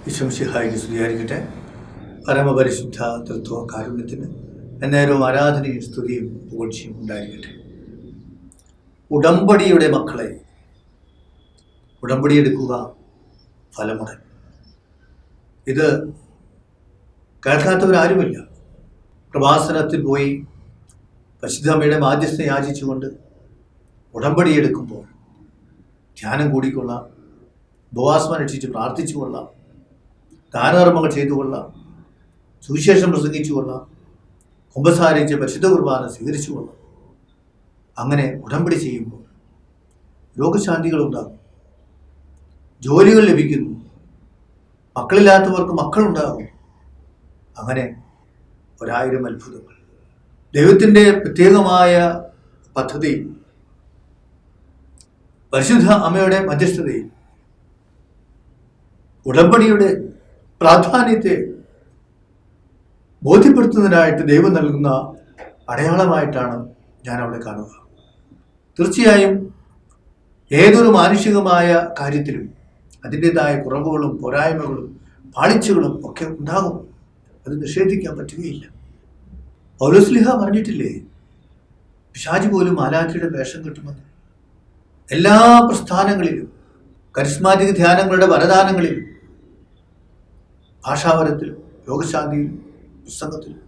വിശ്വംസിഹായിക്ക് സ്തുതിയായിരിക്കട്ടെ. പരമപരിശുദ്ധ തൃത്വ കാരുണ്യത്തിന് എന്നേരവും ആരാധനയും സ്തുതിയും പുകഴ്ചയും ഉണ്ടായിരിക്കട്ടെ. ഉടമ്പടിയുടെ മക്കളെ, ഉടമ്പടിയെടുക്കുക, ഫലമുടൻ. ഇത് കേൾക്കാത്തവരാരുമില്ല. പ്രഭാസനത്തിൽ പോയി പരിശുദ്ധമ്മയുടെ മാധ്യസ്ഥ യാചിച്ചുകൊണ്ട് ഉടമ്പടിയെടുക്കുമ്പോൾ ധ്യാനം കൂടിക്കൊള്ളാം, ഉപവാസം അനുഷ്ഠിച്ച് പ്രാർത്ഥിച്ചു കൊള്ളാം, ദാനധർമ്മങ്ങൾ ചെയ്തു കൊള്ളാം, സുവിശേഷം പ്രസംഗിച്ചു കൊള്ളാം, കുമ്പസാരിച്ച് പരിശുദ്ധ കുർബാന സ്വീകരിച്ചു കൊള്ളാം. അങ്ങനെ ഉടമ്പടി ചെയ്യുമ്പോൾ രോഗശാന്തികളുണ്ടാകും, ജോലികൾ ലഭിക്കുന്നു, മക്കളില്ലാത്തവർക്ക് മക്കളുണ്ടാകും. അങ്ങനെ 1000 അത്ഭുതങ്ങൾ. ദൈവത്തിൻ്റെ പ്രത്യേകമായ പദ്ധതി, പരിശുദ്ധ അമ്മയുടെ മധ്യസ്ഥതയിൽ ഉടമ്പടിയുടെ പ്രാധാന്യത്തെ ബോധ്യപ്പെടുത്തുന്നതിനായിട്ട് ദൈവം നൽകുന്ന അടയാളമായിട്ടാണ് ഞാൻ അവിടെ കാണുക. തീർച്ചയായും ഏതൊരു മാനുഷികമായ കാര്യത്തിലും അതിൻ്റെതായ കുറവുകളും പോരായ്മകളും പാളിച്ചകളും ഒക്കെ ഉണ്ടാകും. അത് നിഷേധിക്കാൻ പറ്റുകയില്ല. പൗലോസ്ലീഹ പറഞ്ഞിട്ടില്ലേ, പിശാച് പോലും മാലാഖയുടെ വേഷം കിട്ടുമെന്ന്. എല്ലാ പ്രസ്ഥാനങ്ങളിലും, കരിസ്മാറ്റിക് ധ്യാനങ്ങളുടെ വരദാനങ്ങളിലും, ഭാഷാവരത്തിലും, രോഗശാന്തിയിലും, പുസ്തകത്തിലും,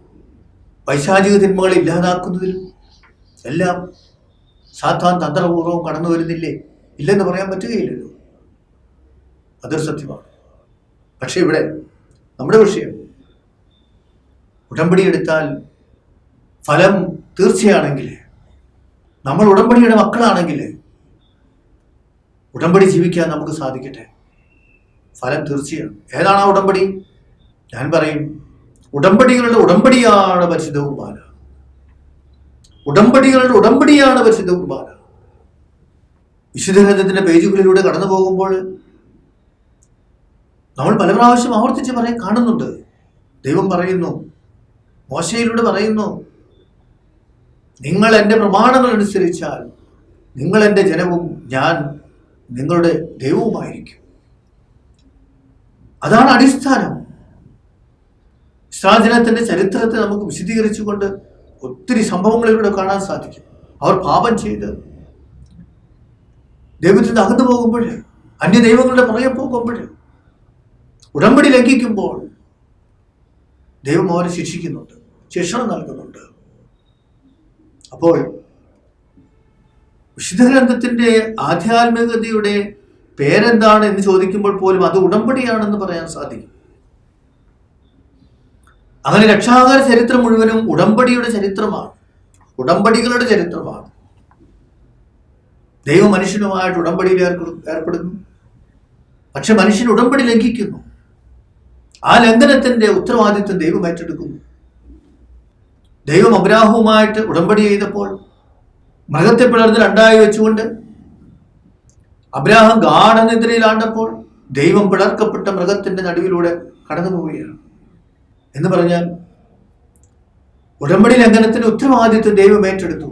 പൈശാചിക തിന്മകളെ ഇല്ലാതാക്കുന്നതിലും എല്ലാം സാത്താൻ തന്ത്രപൂർവ്വം കടന്നു വരുന്നില്ലേ? ഇല്ലെന്ന് പറയാൻ പറ്റുകയില്ലല്ലോ. അതൊരു സത്യമാണ്. പക്ഷെ ഇവിടെ നമ്മുടെ വിഷയം, ഉടമ്പടി എടുത്താൽ ഫലം തീർച്ചയാണെങ്കിൽ, നമ്മൾ ഉടമ്പടിയുടെ മക്കളാണെങ്കിൽ ഉടമ്പടി ജീവിക്കാൻ നമുക്ക് സാധിക്കട്ടെ. ഫലം തീർച്ചയാണ്. ഏതാണ് ആ ഉടമ്പടി? ഞാൻ പറയും, ഉടമ്പടികളുടെ ഉടമ്പടിയാണ് പരിശുദ്ധ കുർബാന. ഉടമ്പടികളുടെ ഉടമ്പടിയാണ് പരിശുദ്ധ കുർബാന. വിശുദ്ധ ഗ്രന്ഥത്തിന്റെ പേജുകളിലൂടെ കടന്നു പോകുമ്പോൾ നമ്മൾ പല പ്രാവശ്യം ആവർത്തിച്ച് പറയാൻ കാണുന്നുണ്ട്. ദൈവം പറയുന്നു, മോശയിലൂടെ പറയുന്നു, നിങ്ങൾ എൻ്റെ പ്രമാണങ്ങൾ അനുസരിച്ചാൽ നിങ്ങൾ എൻ്റെ ജനവും ഞാൻ നിങ്ങളുടെ ദൈവവുമായിരിക്കും. അതാണ് അടിസ്ഥാനം. ഇസ്രായേലിന്റെ ചരിത്രത്തെ നമുക്ക് വിശദീകരിച്ചുകൊണ്ട് ഒത്തിരി സംഭവങ്ങളിലൂടെ കാണാൻ സാധിക്കും. അവർ പാപം ചെയ്ത് ദൈവത്തിൽ അകന്നു പോകുമ്പോൾ, അന്യ ദൈവങ്ങളുടെ പുറകെ പോകുമ്പോൾ, ഉടമ്പടി ലംഘിക്കുമ്പോൾ ദൈവം അവരെ ശിക്ഷിക്കുന്നുണ്ട്, ശിക്ഷണം നൽകുന്നുണ്ട്. അപ്പോൾ വിശുദ്ധ ഗ്രന്ഥത്തിന്റെ ആധ്യാത്മികതയുടെ പേരെന്താണ് എന്ന് ചോദിക്കുമ്പോൾ പോലും അത് ഉടമ്പടിയാണെന്ന് പറയാൻ സാധിക്കും. അങ്ങനെ രക്ഷാകര ചരിത്രം മുഴുവനും ഉടമ്പടിയുടെ ചരിത്രമാണ്, ഉടമ്പടികളുടെ ചരിത്രമാണ്. ദൈവം മനുഷ്യനുമായിട്ട് ഉടമ്പടിയിൽ ഏർപ്പെടുന്നു. പക്ഷെ മനുഷ്യൻ ഉടമ്പടി ലംഘിക്കുന്നു. ആ ലംഘനത്തിന്റെ ഉത്തരവാദിത്വം ദൈവം ഏറ്റെടുക്കുന്നു. ദൈവം അബ്രാഹവുമായിട്ട് ഉടമ്പടി ചെയ്തപ്പോൾ മൃഗത്തെ പിളർന്ന് 2 വെച്ചുകൊണ്ട് അബ്രാഹം ഗാഠനിദ്രയിലാണ്ടപ്പോൾ ദൈവം പിളർക്കപ്പെട്ട മൃഗത്തിന്റെ നടുവിലൂടെ കടന്നു പോവുകയാണ്. എന്ന് പറഞ്ഞാൽ ഉടമ്പടി ലംഘനത്തിന്റെ ഉത്തരവാദിത്വം ദൈവം ഏറ്റെടുത്തു.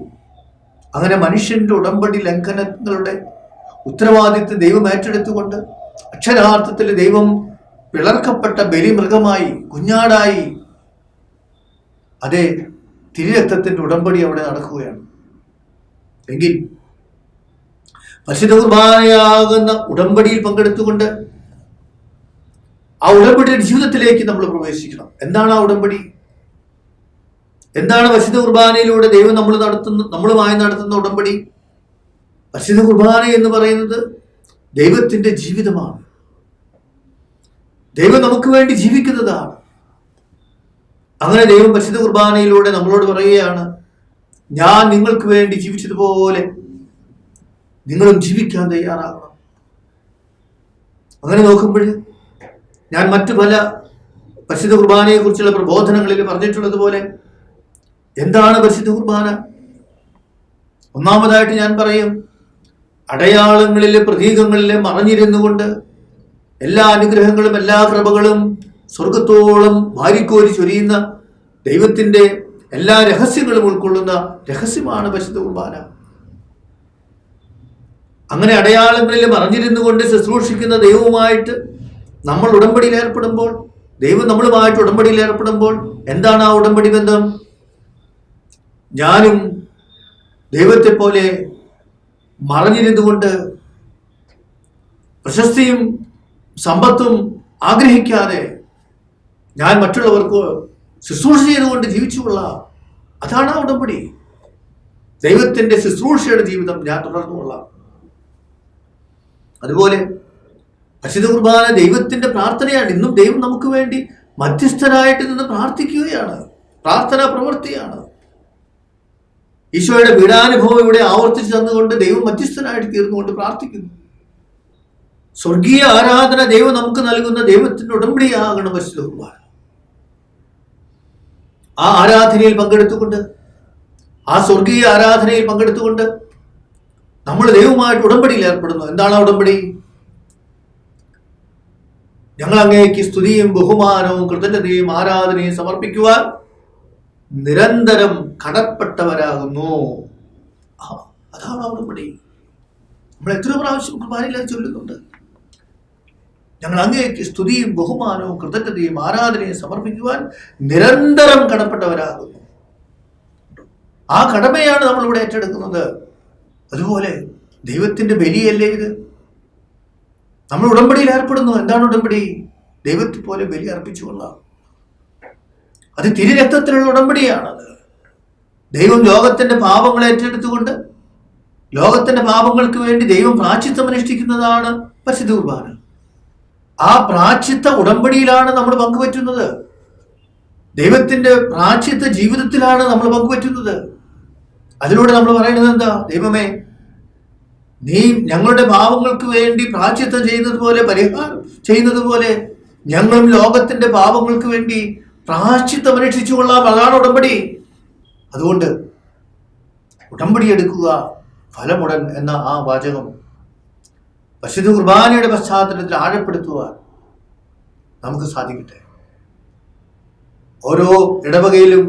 അങ്ങനെ മനുഷ്യന്റെ ഉടമ്പടി ലംഘനങ്ങളുടെ ഉത്തരവാദിത്വം ദൈവം ഏറ്റെടുത്തുകൊണ്ട് അക്ഷരാർത്ഥത്തിൽ ദൈവം പിളർക്കപ്പെട്ട ബലിമൃഗമായി, കുഞ്ഞാടായി, അതേ തിരുരക്തത്തിന്റെ ഉടമ്പടി അവിടെ നടക്കുകയാണ്. എങ്കിൽ പരിശുദ്ധ കുർബാനയാകുന്ന ഉടമ്പടിയിൽ പങ്കെടുത്തുകൊണ്ട് ആ ഉടമ്പടിയുടെ ജീവിതത്തിലേക്ക് നമ്മൾ പ്രവേശിക്കണം. എന്താണ് ആ ഉടമ്പടി? എന്താണ് പരിശുദ്ധ കുർബാനയിലൂടെ ദൈവം നമ്മളുമായി നടത്തുന്ന ഉടമ്പടി? പരിശുദ്ധ കുർബാന എന്ന് പറയുന്നത് ദൈവത്തിന്റെ ജീവിതമാണ്. ദൈവം നമുക്ക് വേണ്ടി ജീവിക്കുന്നതാണ്. അങ്ങനെ ദൈവം പരിശുദ്ധ കുർബാനയിലൂടെ നമ്മളോട് പറയുകയാണ്, ഞാൻ നിങ്ങൾക്ക് വേണ്ടി ജീവിച്ചതുപോലെ നിങ്ങളും ജീവിക്കാൻ തയ്യാറാകണം. അങ്ങനെ നോക്കുമ്പോൾ ഞാൻ മറ്റു പല പരിശുദ്ധ കുർബാനയെ കുറിച്ചുള്ള പ്രബോധനങ്ങളിൽ പറഞ്ഞിട്ടുള്ളതുപോലെ, എന്താണ് പരിശുദ്ധ കുർബാന? ഒന്നാമതായിട്ട് ഞാൻ പറയും, അടയാളങ്ങളിലെ, പ്രതീകങ്ങളിലെ മറഞ്ഞിരുന്നു കൊണ്ട് എല്ലാ അനുഗ്രഹങ്ങളും എല്ലാ കൃപകളും സ്വർഗത്തോളം വാരിക്കോരി ചൊരിയുന്ന ദൈവത്തിന്റെ എല്ലാ രഹസ്യങ്ങളും ഉൾക്കൊള്ളുന്ന രഹസ്യമാണ് പരിശുദ്ധ കുർബാന. അങ്ങനെ അടയാളങ്ങളിൽ മറഞ്ഞിരുന്നു കൊണ്ട് ശുശ്രൂഷിക്കുന്ന ദൈവവുമായിട്ട് നമ്മൾ ഉടമ്പടിയിൽ ഏർപ്പെടുമ്പോൾ, ദൈവം നമ്മളുമായിട്ട് ഉടമ്പടിയിൽ ഏർപ്പെടുമ്പോൾ എന്താണ് ആ ഉടമ്പടി ബന്ധം? ഞാനും ദൈവത്തെ പോലെ മറഞ്ഞിരുന്നുകൊണ്ട് പ്രശസ്തിയും സമ്പത്തും ആഗ്രഹിക്കാതെ ഞാൻ മറ്റുള്ളവർക്ക് ശുശ്രൂഷ ചെയ്തുകൊണ്ട് ജീവിച്ചുകൊള്ളാം. അതാണ് ആ ഉടമ്പടി. ദൈവത്തിന്റെ ശുശ്രൂഷയുടെ ജീവിതം ഞാൻ തുടർന്നുകൊള്ളാം. അതുപോലെ പരിശുദ്ധ കുർബാന ദൈവത്തിന്റെ പ്രാർത്ഥനയാണ്. ഇന്നും ദൈവം നമുക്ക് വേണ്ടി മധ്യസ്ഥനായിട്ട് നിന്ന് പ്രാർത്ഥിക്കുകയാണ്. പ്രാർത്ഥനാ പ്രവൃത്തിയാണ്. ഈശോയുടെ പീഡാനുഭവം ഇവിടെ ആവർത്തിച്ച് തന്നുകൊണ്ട് ദൈവം മധ്യസ്ഥനായിട്ട് തീർന്നുകൊണ്ട് പ്രാർത്ഥിക്കുന്നു. സ്വർഗീയ ആരാധന ദൈവം നമുക്ക് നൽകുന്ന ദൈവത്തിന്റെ ഉടമ്പടിയാകണം പരിശുദ്ധ കുർബാന. ആ ആരാധനയിൽ പങ്കെടുത്തുകൊണ്ട്, ആ സ്വർഗീയ ആരാധനയിൽ പങ്കെടുത്തുകൊണ്ട് നമ്മൾ ദൈവവുമായിട്ട് ഉടമ്പടിയിൽ ഏർപ്പെടുന്നു. എന്താണ് ആ ഉടമ്പടി? ഞങ്ങൾ അങ്ങേക്ക് സ്തുതിയും ബഹുമാനവും കൃതജ്ഞതയും ആരാധനയും സമർപ്പിക്കുവാൻ നിരന്തരം കടപ്പെട്ടവരാകുന്നു. അതാണ് ആ ഉടമ്പടി. നമ്മൾ എത്ര പ്രാവശ്യം കുർബാനയിൽ അത് ചൊല്ലുന്നുണ്ട്. ഞങ്ങൾ അങ്ങേക്ക് സ്തുതിയും ബഹുമാനവും കൃതജ്ഞതയും ആരാധനയും സമർപ്പിക്കുവാൻ നിരന്തരം കടപ്പെട്ടവരാകുന്നു. ആ കടമയാണ് നമ്മളിവിടെ ഏറ്റെടുക്കുന്നത്. അതുപോലെ ദൈവത്തിന്റെ ബലിയല്ലേ ഇത്? നമ്മൾ ഉടമ്പടിയിൽ ഏർപ്പെടുന്നു. എന്താണ് ഉടമ്പടി? ദൈവത്തെ പോലെ ബലി അർപ്പിച്ചുകൊള്ളാം. അത് തിരുരക്തത്തിലുള്ള ഉടമ്പടിയാണത്. ദൈവം ലോകത്തിന്റെ പാപങ്ങൾ ഏറ്റെടുത്തുകൊണ്ട് ലോകത്തിന്റെ പാപങ്ങൾക്ക് വേണ്ടി ദൈവം പ്രായശ്ചിത്തം അനുഷ്ഠിക്കുന്നതാണ് പരിശുദ്ധ കുർബാന. ആ പ്രായശ്ചിത്ത ഉടമ്പടിയിലാണ് നമ്മൾ പങ്കുപറ്റുന്നത്. ദൈവത്തിന്റെ പ്രായശ്ചിത്ത ജീവിതത്തിലാണ് നമ്മൾ പങ്കുപറ്റുന്നത്. അതിലൂടെ നമ്മൾ പറയുന്നത് എന്താ? ദൈവമേ, നീ ഞങ്ങളുടെ പാപങ്ങൾക്ക് വേണ്ടി പ്രായശ്ചിത്തം ചെയ്യുന്നത് പോലെ, പരിഹാരം ചെയ്യുന്നത് പോലെ ഞങ്ങളും ലോകത്തിന്റെ പാപങ്ങൾക്ക് വേണ്ടി പ്രായശ്ചിത്തം അനുഷ്ഠിച്ചു കൊള്ളാം. അതാണ് ഉടമ്പടി. അതുകൊണ്ട് ഉടമ്പടി എടുക്കുക ഫലമുടൻ എന്ന ആ വാചകം പരിശുദ്ധ കുർബാനയുടെ പശ്ചാത്തലത്തിൽ ആഴപ്പെടുത്തുവാൻ നമുക്ക് സാധിക്കട്ടെ. ഓരോ ഇടവകയിലും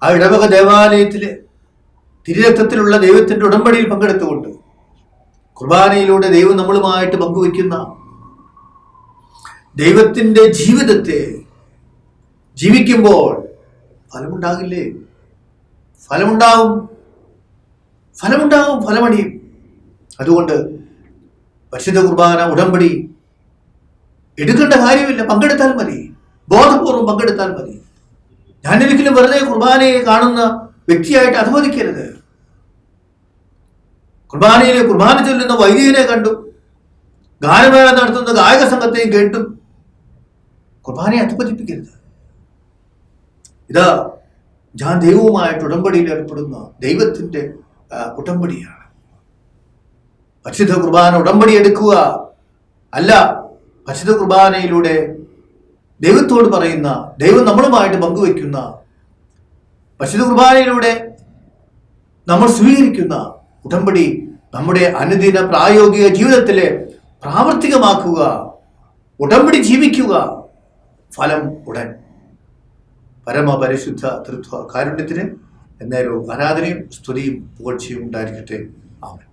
ആ ഇടവക ദേവാലയത്തിലെ തിരുരക്തത്തിലുള്ള ദൈവത്തിന്റെ ഉടമ്പടിയിൽ പങ്കെടുത്തുകൊണ്ട് കുർബാനയിലൂടെ ദൈവം നമ്മളുമായിട്ട് പങ്കുവയ്ക്കുന്ന ദൈവത്തിന്റെ ജീവിതത്തെ ജീവിക്കുമ്പോൾ ഫലമുണ്ടാകില്ലേ? ഫലമുണ്ടാവും, ഫലമണിയും. അതുകൊണ്ട് പരിശുദ്ധ കുർബാന ഉടമ്പടി എടുക്കേണ്ട കാര്യമില്ല, പങ്കെടുത്താൽ മതി, ബോധപൂർവം പങ്കെടുത്താൽ മതി. ഞാനൊരിക്കലും വെറുതെ കുർബാനയെ കാണുന്ന വ്യക്തിയായിട്ട് അധമതിക്കരുത്. കുർബാനയിലെ കുർബാന ചൊല്ലുന്ന വൈദികനെ കണ്ടും ഗാനമേള നടത്തുന്ന ഗായക സംഘത്തെയും കേട്ടും കുർബാനയെ അധപതിപ്പിക്കരുത്. ഇതാ ഞാൻ ദൈവവുമായിട്ട് ഉടമ്പടിയിൽ ഏർപ്പെടുന്ന ദൈവത്തിന്റെ ഉടമ്പടിയാണ്. പരിശുദ്ധ കുർബാന ഉടമ്പടി എടുക്കുക അല്ല, പരിശുദ്ധ കുർബാനയിലൂടെ ദൈവത്തോട് പറയുന്ന, ദൈവം നമ്മളുമായിട്ട് പങ്കുവയ്ക്കുന്ന, പരിശുദ്ധ കുർബാനയിലൂടെ നമ്മൾ സ്വീകരിക്കുന്ന ഉടമ്പടി നമ്മുടെ അനുദിന പ്രായോഗിക ജീവിതത്തിലെ പ്രാവർത്തികമാക്കുക, ഉടമ്പടി ജീവിക്കുക, ഫലം ഉടൻ. പരമപരിശുദ്ധ തൃത്വ കാരുണ്യത്തിന് എന്നേരവും ആരാധനയും സ്തുതിയും പുകഴ്ചയും ഉണ്ടായിരിക്കട്ടെ. ആമേൻ.